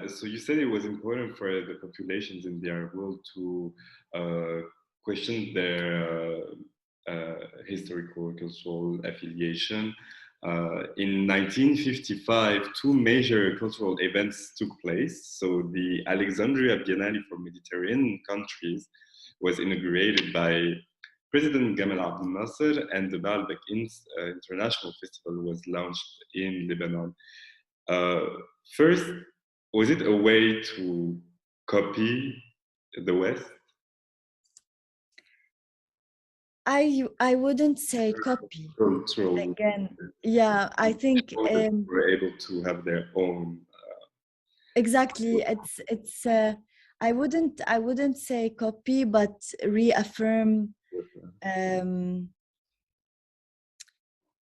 So you said it was important for the populations in the Arab world to question their historical cultural affiliation. In 1955, two major cultural events took place. So the Alexandria Biennale for Mediterranean countries was inaugurated by President Gamal Abdel Nasser, and the Baalbek International Festival was launched in Lebanon. First, was it a way to copy the West? I wouldn't say copy. Cultural. Again, yeah, I think were able to have their own. Exactly. It's. I wouldn't say copy, but reaffirm.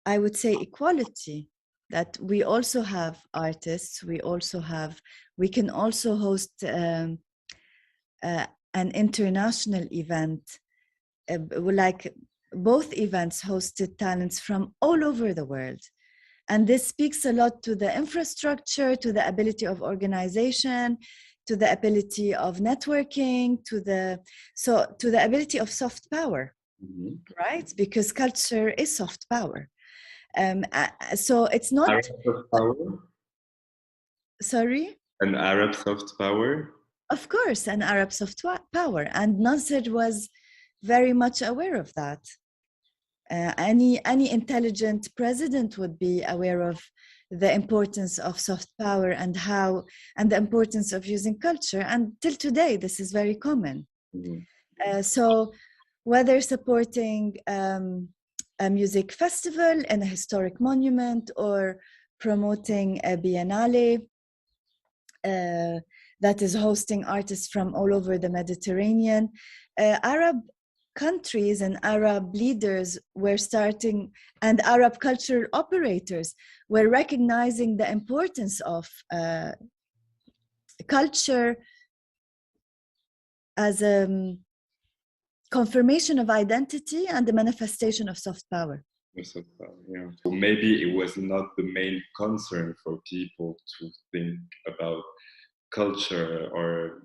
I would say equality. That we also have artists. We can also host an international event. Like both events hosted talents from all over the world. And this speaks a lot to the infrastructure, to the ability of organization, to the ability of networking, to the ability of soft power, right? Because culture is soft power. So it's not Arab soft power. Sorry? An Arab soft power. Of course, an Arab soft power, and Nasser was very much aware of that. Any intelligent president would be aware of the importance of soft power and the importance of using culture. And till today, this is very common. So whether supporting a music festival and a historic monument, or promoting a biennale that is hosting artists from all over the Mediterranean, Arab countries and Arab leaders were starting, and Arab cultural operators were recognizing the importance of culture as a confirmation of identity and the manifestation of soft power. Yeah. So maybe it was not the main concern for people to think about culture, or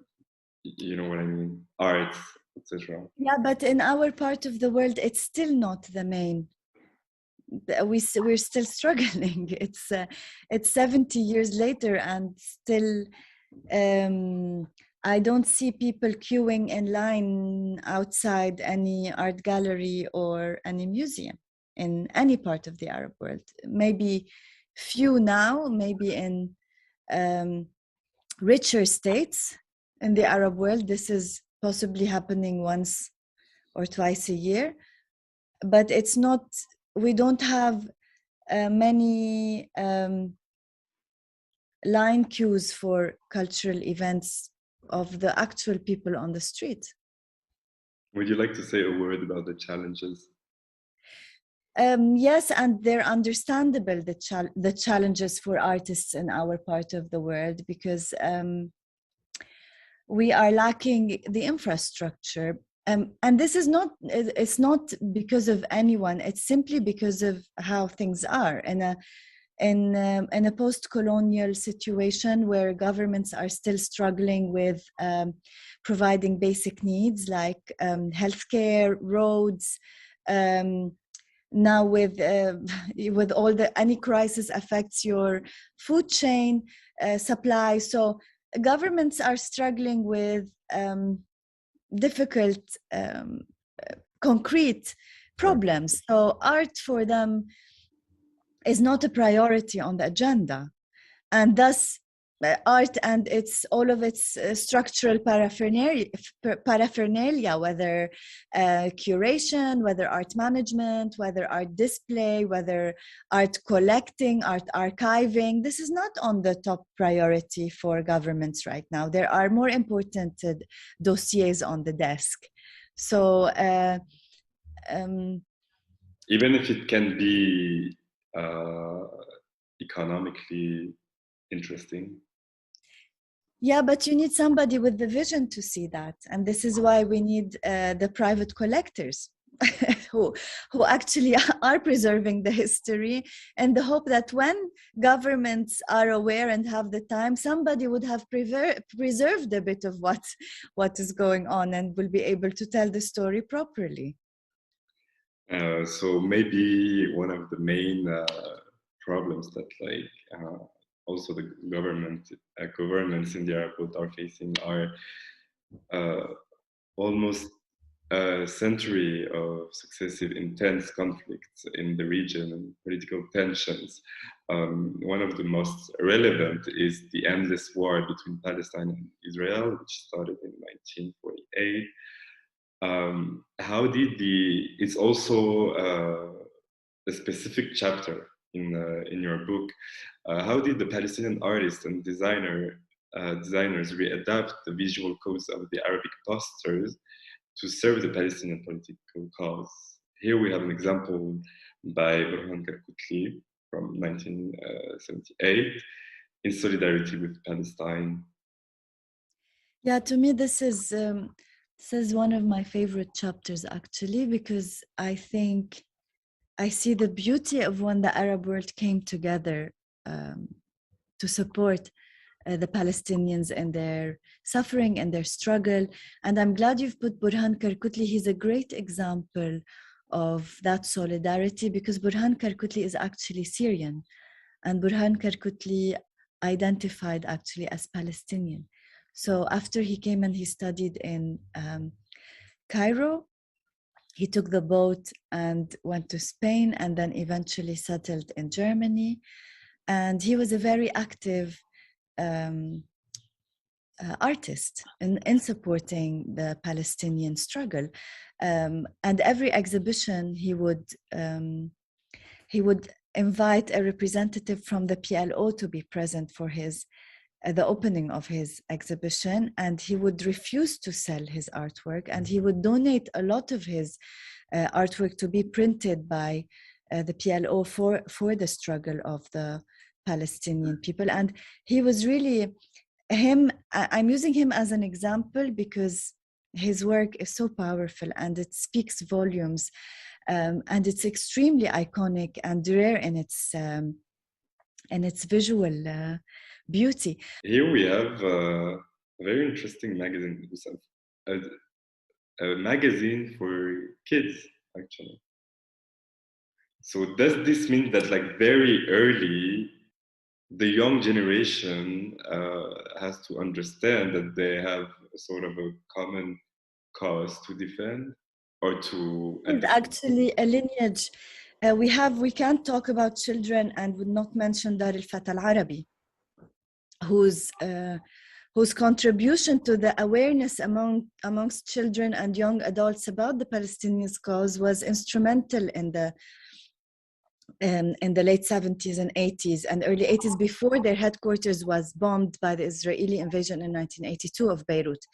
you know what I mean, art, etc. Yeah, but in our part of the world, it's still not the main. We're still struggling. It's 70 years later, and still I don't see people queuing in line outside any art gallery or any museum in any part of the Arab world. Maybe few now, maybe in richer states in the Arab world. This is possibly happening once or twice a year, but it's not. We don't have many line queues for cultural events of the actual people on the street. Would you like to say a word about the challenges? Yes, and they're understandable, the challenges for artists in our part of the world, because we are lacking the infrastructure. And this is not, it's not because of anyone, it's simply because of how things are. In a post-colonial situation where governments are still struggling with providing basic needs like healthcare, roads. Now with all any crisis affects your food chain supply. So governments are struggling with difficult concrete problems. So art for them is not a priority on the agenda, and thus art and all of its structural paraphernalia, whether curation, whether art management, whether art display, whether art collecting, art archiving, this is not on the top priority for governments right now. There are more important dossiers on the desk. So even if it can be economically interesting. Yeah, but you need somebody with the vision to see that. And this is why we need the private collectors. who actually are preserving the history, and the hope that when governments are aware and have the time, somebody would have preserved a bit of what is going on and will be able to tell the story properly. So maybe one of the main problems that also the governments in the Arab world are facing are almost a century of successive intense conflicts in the region and political tensions. One of the most relevant is the endless war between Palestine and Israel, which started in 1948. It's also a specific chapter in your book. How did the Palestinian artists and designers readapt the visual codes of the Arabic posters to serve the Palestinian political cause? Here we have an example by Burhan Karkutli from 1978 in solidarity with Palestine. Yeah, to me, this is one of my favorite chapters, actually, because I think I see the beauty of when the Arab world came together to support the Palestinians and their suffering and their struggle. And I'm glad you've put Burhan Karkutli. He's a great example of that solidarity, because Burhan Karkutli is actually Syrian, and Burhan Karkutli identified actually as Palestinian. So after he came and he studied in Cairo, he took the boat and went to Spain, and then eventually settled in Germany. And he was a very active artist in supporting the Palestinian struggle. And every exhibition he would invite a representative from the PLO to be present for the opening of his exhibition, and he would refuse to sell his artwork, and he would donate a lot of his artwork to be printed by the PLO for the struggle of the Palestinian people. And he was really I'm using him as an example because his work is so powerful and it speaks volumes, and it's extremely iconic and rare in its visual beauty. Here we have a very interesting magazine, a magazine for kids, actually. So does this mean that very early, the young generation has to understand that they have sort of a common cause to defend or to... It's actually a lineage. We can't talk about children and would not mention Dar al-Fatah al-Arabi, whose contribution to the awareness amongst children and young adults about the Palestinian cause was instrumental in the late 70s and 80s and early 80s, before their headquarters was bombed by the Israeli invasion in 1982 of Beirut.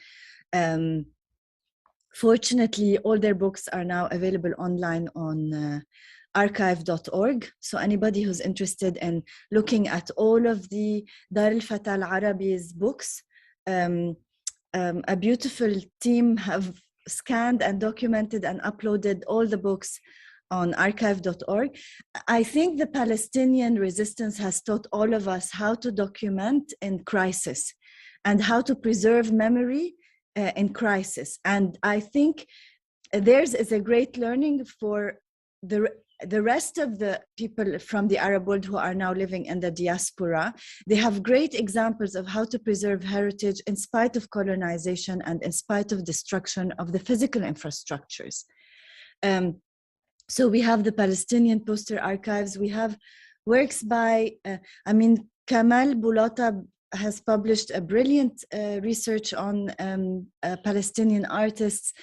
Fortunately, all their books are now available online on archive.org. So anybody who's interested in looking at all of the Dar al-Fatah al-Arabi's books, a beautiful team have scanned and documented and uploaded all the books on archive.org. I think the Palestinian resistance has taught all of us how to document in crisis and how to preserve memory in crisis. And I think theirs is a great learning for the rest of the people from the Arab world who are now living in the diaspora. They have great examples of how to preserve heritage in spite of colonization and in spite of destruction of the physical infrastructures. So we have the Palestinian poster archives. We have works by, Kamal Boulata has published a brilliant research on Palestinian artists.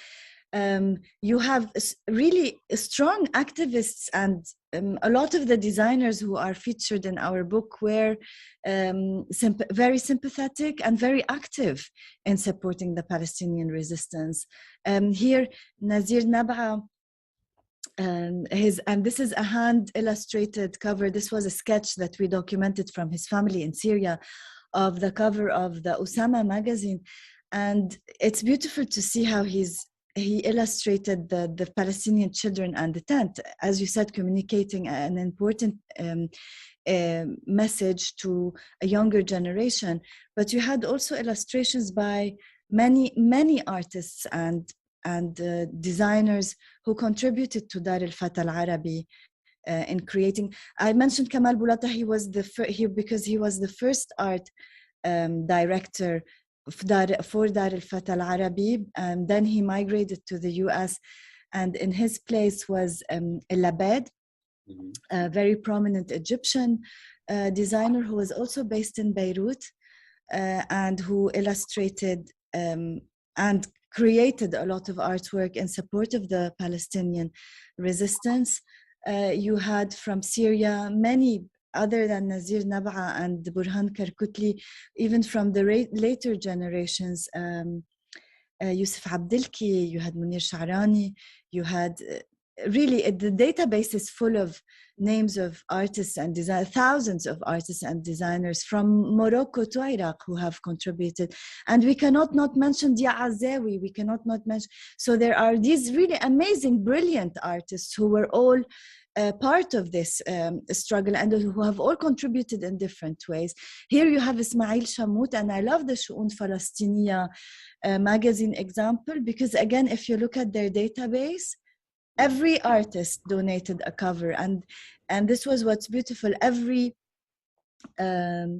You have really strong activists, and a lot of the designers who are featured in our book were very sympathetic and very active in supporting the Palestinian resistance. Here, Nazir Nab'a, and this is a hand illustrated cover. This was a sketch that we documented from his family in Syria of the cover of the Osama magazine. And it's beautiful to see how he's he illustrated the Palestinian children and the tent, as you said, communicating an important message to a younger generation. But you had also illustrations by many artists and designers who contributed to Dar al-Fata al-Arabi in creating. I mentioned Kamal Bulata. He was because he was the first art director for Dar al-Fata al-Arabi, and then he migrated to the US, and in his place was El Labed, a very prominent Egyptian designer who was also based in Beirut, and who illustrated and created a lot of artwork in support of the Palestinian resistance. You had from Syria many, other than Nazir Nab'a and Burhan Karkutli, even from the later generations, Yusuf Abdelki, you had Munir Sha'rani, you had really, the database is full of names of artists and thousands of artists and designers from Morocco to Iraq who have contributed. And we cannot not mention Dia Azawi, we cannot not mention. So there are these really amazing, brilliant artists who were all part of this struggle and who have all contributed in different ways. Here you have Ismail Shamout, and I love the Shu'un Falastiniya magazine example, because again, if you look at their database, every artist donated a cover, and this was what's beautiful. Every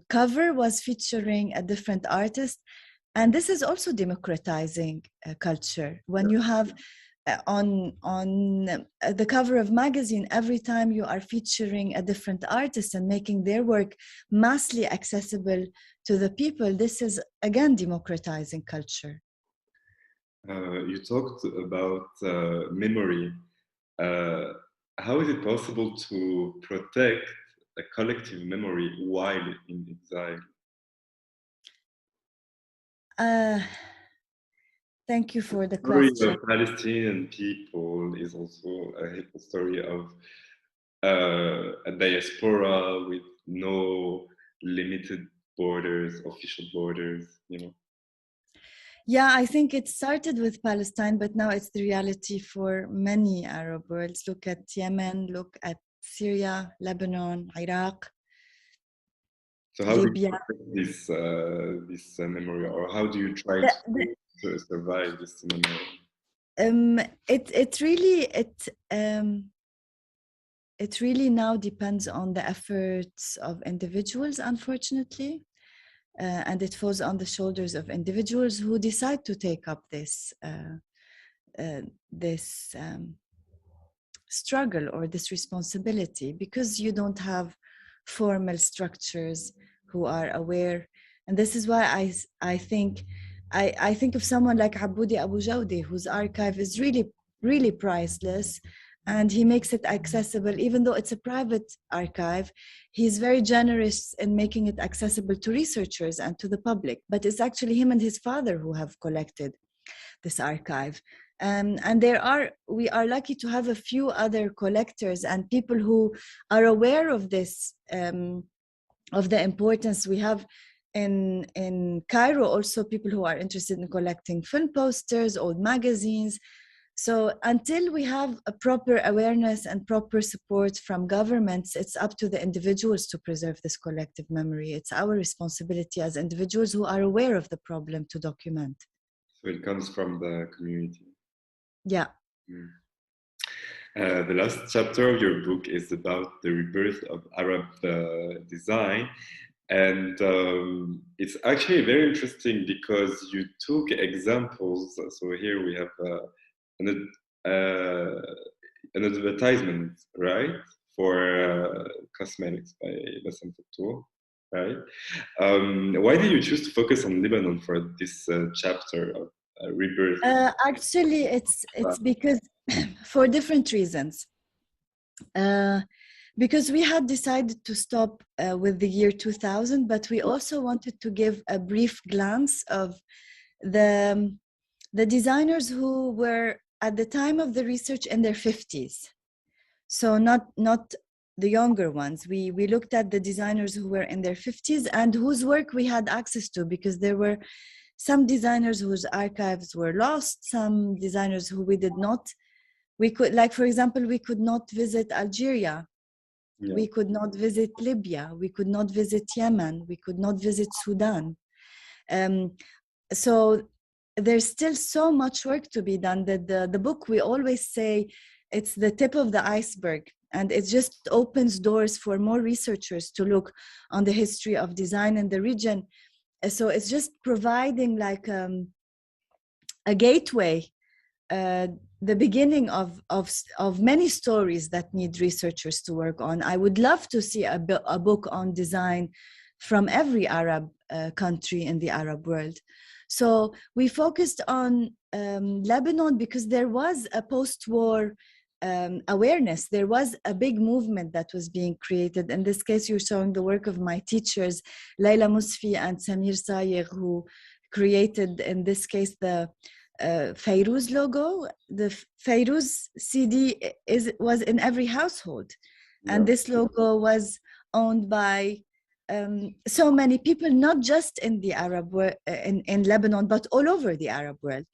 cover was featuring a different artist, and this is also democratizing culture. When you have on the cover of magazine, every time you are featuring a different artist and making their work massively accessible to the people, this is again democratizing culture. You talked about memory. How is it possible to protect a collective memory while in exile? Thank you for the question. The story of Palestinian people is also a story of a diaspora with no limited borders, official borders, you know. Yeah, I think it started with Palestine, but now it's the reality for many Arab worlds. Look at Yemen, look at Syria, Lebanon, Iraq. So how Libya. do you protect this memory, or how do you try to survive this memory? It really now depends on the efforts of individuals, unfortunately. And it falls on the shoulders of individuals who decide to take up this struggle or this responsibility, because you don't have formal structures who are aware. And this is why I think of someone like Aboudi Abu Jawdi, whose archive is really priceless. And he makes it accessible, even though it's a private archive. He's very generous in making it accessible to researchers and to the public. But it's actually him and his father who have collected this archive. And we are lucky to have a few other collectors and people who are aware of this, of the importance. We have in Cairo also people who are interested in collecting film posters, old magazines. So until we have a proper awareness and proper support from governments, it's up to the individuals to preserve this collective memory. It's our responsibility as individuals who are aware of the problem to document. So it comes from the community. Yeah. The last chapter of your book is about the rebirth of Arab design. And it's actually very interesting because you took examples. So here we have an advertisement, right, for cosmetics by Bassem Fattour, right? Why did you choose to focus on Lebanon for this chapter of rebirth? Actually, it's because for different reasons. Because we had decided to stop with the year 2000, but we also wanted to give a brief glance of the designers who were at the time of the research in their 50s. So not the younger ones. We looked at the designers who were in their 50s and whose work we had access to, because there were some designers whose archives were lost, some designers who we could, like, for example, we could not visit Algeria. Yeah. We could not visit Libya. We could not visit Yemen. We could not visit Sudan. So there's still so much work to be done that the book, we always say, it's the tip of the iceberg. And it just opens doors for more researchers to look on the history of design in the region. So it's just providing like a gateway, the beginning of many stories that need researchers to work on. I would love to see a book on design from every Arab country in the Arab world. So we focused on Lebanon because there was a post-war awareness. There was a big movement that was being created. In this case, you're showing the work of my teachers, Layla Musfi and Samir Sayegh, who created, in this case, the Fayrouz logo. The Fayrouz CD was in every household. Yeah. And this logo was owned by so many people, not just in the Arab world, in Lebanon, but all over the Arab world.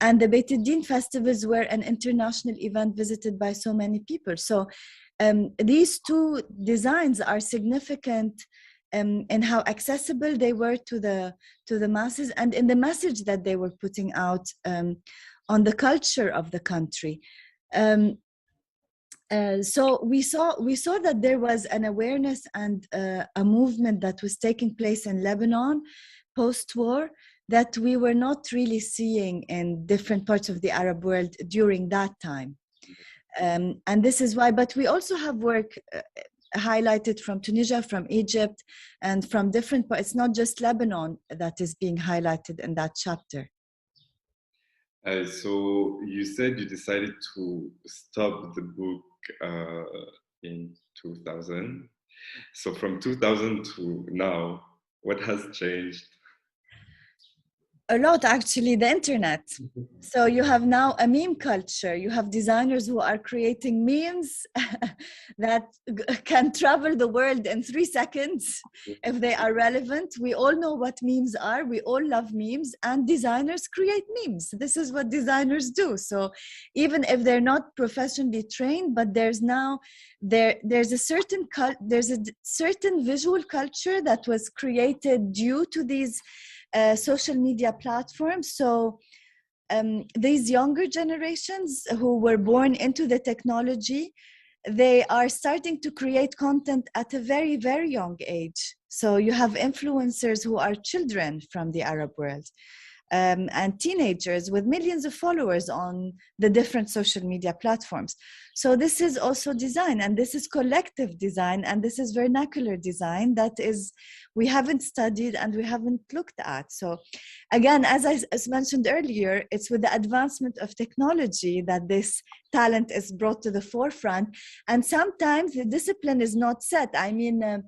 And the Beit al-Din festivals were an international event visited by so many people. So these two designs are significant in how accessible they were to the masses, and in the message that they were putting out on the culture of the country. So we saw that there was an awareness and a movement that was taking place in Lebanon post-war that we were not really seeing in different parts of the Arab world during that time. And this is why, but we also have work highlighted from Tunisia, from Egypt, and from different parts. It's not just Lebanon that is being highlighted in that chapter. So you said you decided to stop the book in 2000. So from 2000 to now, what has changed? A lot, actually, the internet. So you have now a meme culture. You have designers who are creating memes that can travel the world in 3 seconds if they are relevant. We all know what memes are. We all love memes, and designers create memes. This is what designers do. So even if they're not professionally trained, but there's a certain visual culture that was created due to these social media platforms. So these younger generations who were born into the technology, they are starting to create content at a very, very young age. So you have influencers who are children from the Arab world, and teenagers with millions of followers on the different social media platforms. So this is also design, and this is collective design, and this is vernacular design that is we haven't studied and we haven't looked at. So again, as mentioned earlier, it's with the advancement of technology that this talent is brought to the forefront, and sometimes the discipline is not set. I mean,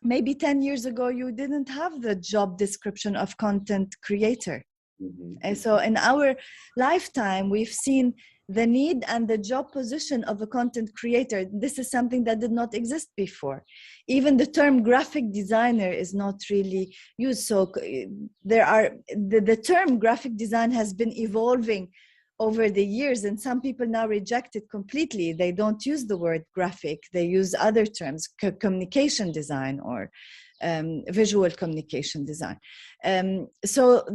maybe 10 years ago, you didn't have the job description of content creator. Mm-hmm. And so in our lifetime, we've seen the need and the job position of a content creator. This is something that did not exist before. Even the term graphic designer is not really used. So the term graphic design has been evolving over the years, and some people now reject it completely. They don't use the word graphic. They use other terms, communication design or visual communication design. So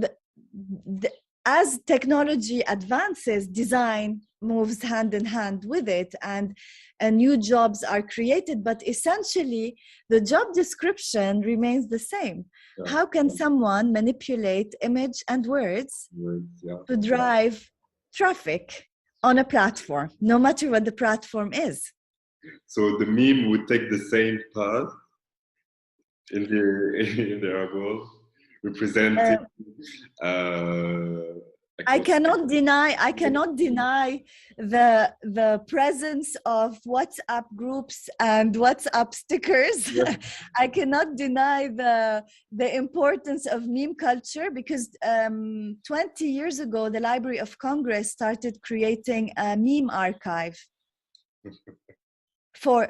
as technology advances, design moves hand in hand with it, and new jobs are created, but essentially the job description remains the same. Yeah. How can someone manipulate image and words to drive traffic on a platform, no matter what the platform is? So the meme would take the same path in the Arab world, representing I cannot deny the presence of WhatsApp groups and WhatsApp stickers. Yeah. I cannot deny the importance of meme culture, because 20 years ago, the Library of Congress started creating a meme archive for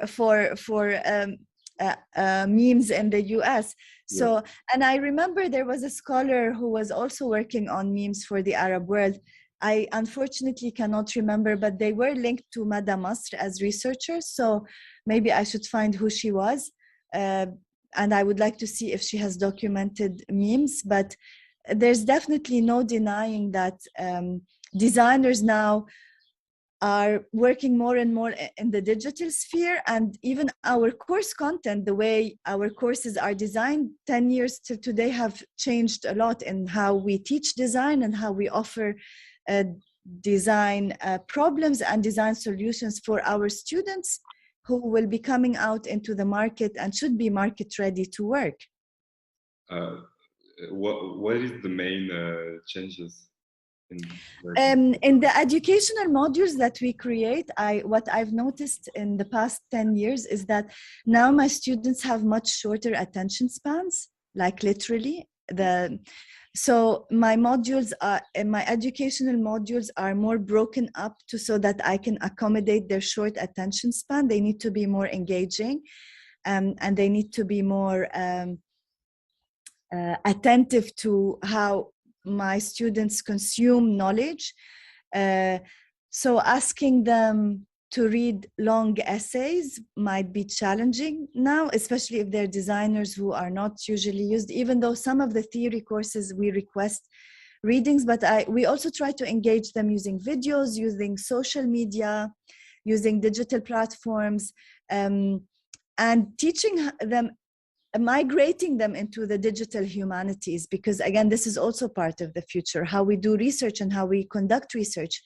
memes in the US. So, and I remember there was a scholar who was also working on memes for the Arab world. I unfortunately cannot remember, but they were linked to Mada Masr as researchers. So maybe I should find who she was. And I would like to see if she has documented memes. But there's definitely no denying that designers now are working more and more in the digital sphere, and even our course content, the way our courses are designed 10 years to today have changed a lot in how we teach design and how we offer design problems and design solutions for our students who will be coming out into the market and should be market ready to work. What is the main changes? In the educational modules that we create, what I've noticed in the past 10 years is that now my students have much shorter attention spans, like literally. So my modules are, my educational modules are more broken up so that I can accommodate their short attention span. They need to be more engaging, and they need to be more attentive to how my students consume knowledge. So asking them to read long essays might be challenging now, especially if they're designers who are not usually used, even though some of the theory courses we request readings, but we also try to engage them using videos, using social media, using digital platforms, and teaching them, migrating them into the digital humanities, because again, this is also part of the future, how we do research and how we conduct research.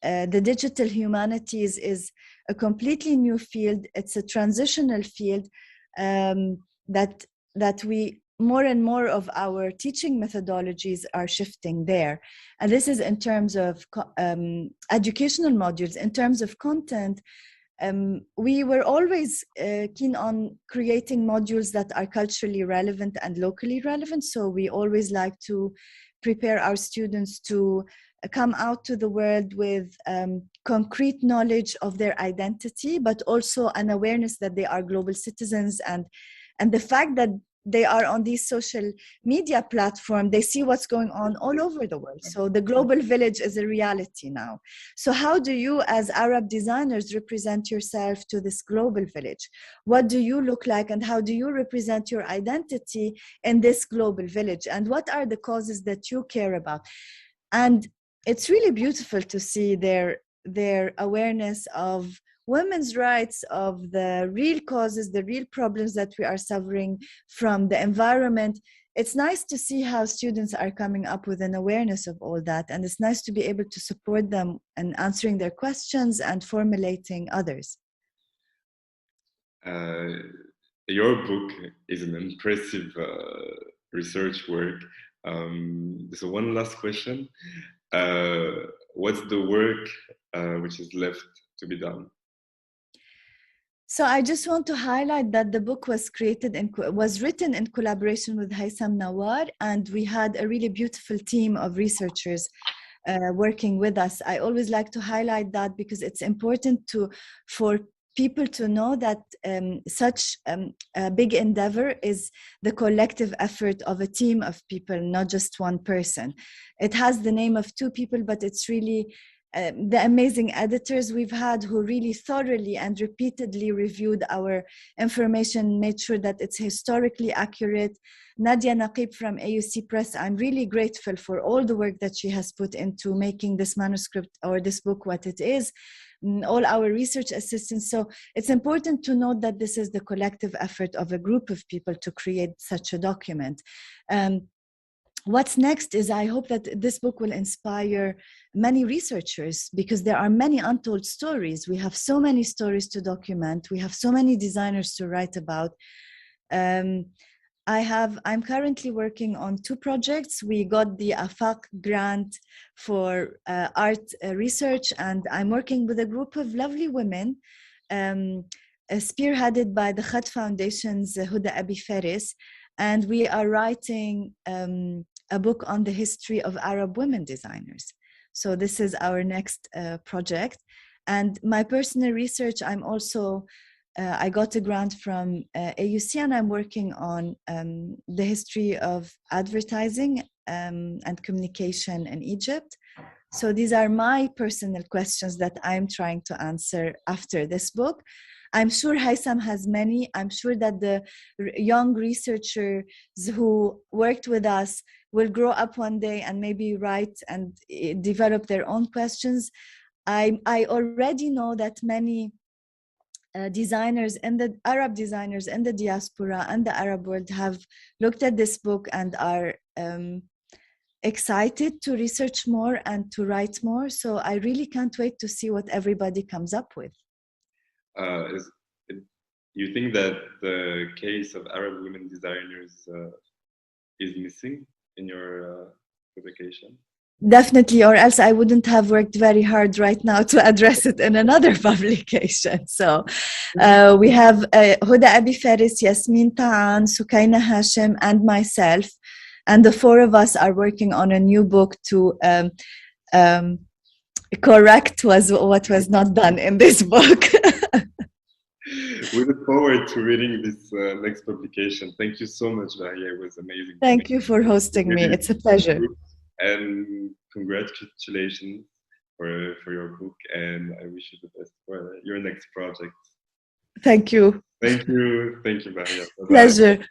The digital humanities is a completely new field. It's a transitional field that we, more and more of our teaching methodologies are shifting there. And this is in terms of educational modules. In terms of content, we were always keen on creating modules that are culturally relevant and locally relevant. So we always like to prepare our students to come out to the world with concrete knowledge of their identity, but also an awareness that they are global citizens, and the fact that they are on these social media platforms, they see what's going on all over the world. So the global village is a reality now. So how do you as Arab designers represent yourself to this global village? What do you look like, and how do you represent your identity in this global village? And what are the causes that you care about? And it's really beautiful to see their awareness of women's rights, of the real causes, the real problems that we are suffering from the environment. It's nice to see how students are coming up with an awareness of all that. And it's nice to be able to support them in answering their questions and formulating others. Your book is an impressive research work. So one last question. What's the work which is left to be done? So I just want to highlight that the book was written in collaboration with Haitham Nawar, and we had a really beautiful team of researchers working with us. I always like to highlight that because it's important for people to know that such a big endeavor is the collective effort of a team of people, not just one person. It has the name of two people, but it's really the amazing editors we've had who really thoroughly and repeatedly reviewed our information, made sure that it's historically accurate. Nadia Naqib from AUC Press, I'm really grateful for all the work that she has put into making this manuscript or this book what it is. All our research assistants. So it's important to note that this is the collective effort of a group of people to create such a document. What's next is I hope that this book will inspire many researchers, because there are many untold stories. We have so many stories to document. We have so many designers to write about. I'm currently working on 2 projects. We got the AFAQ grant for art research, and I'm working with a group of lovely women spearheaded by the Khat Foundation's Huda Abi Faris, and we are writing a book on the history of Arab women designers. So this is our next project. And my personal research, I'm also I got a grant from AUC, and I'm working on the history of advertising and communication in Egypt. So these are my personal questions that I'm trying to answer after this book. I'm sure Haitham has many. I'm sure that the young researchers who worked with us will grow up one day and maybe write and develop their own questions. I already know that many designers and the Arab designers in the diaspora and the Arab world have looked at this book and are excited to research more and to write more. So I really can't wait to see what everybody comes up with. You think that the case of Arab women designers is missing in your publication? Definitely, or else I wouldn't have worked very hard right now to address it in another publication. So we have Huda Abi Faris, Yasmin Ta'an, Sukaina Hashim, and myself. And the four of us are working on a new book to correct what was not done in this book. We look forward to reading this next publication. Thank you so much, Bahia. It was amazing. Thank you for hosting me. It's a pleasure. And congratulations for your book. And I wish you the best for your next project. Thank you. Thank you. Thank you, Bahia. Bye-bye. Pleasure.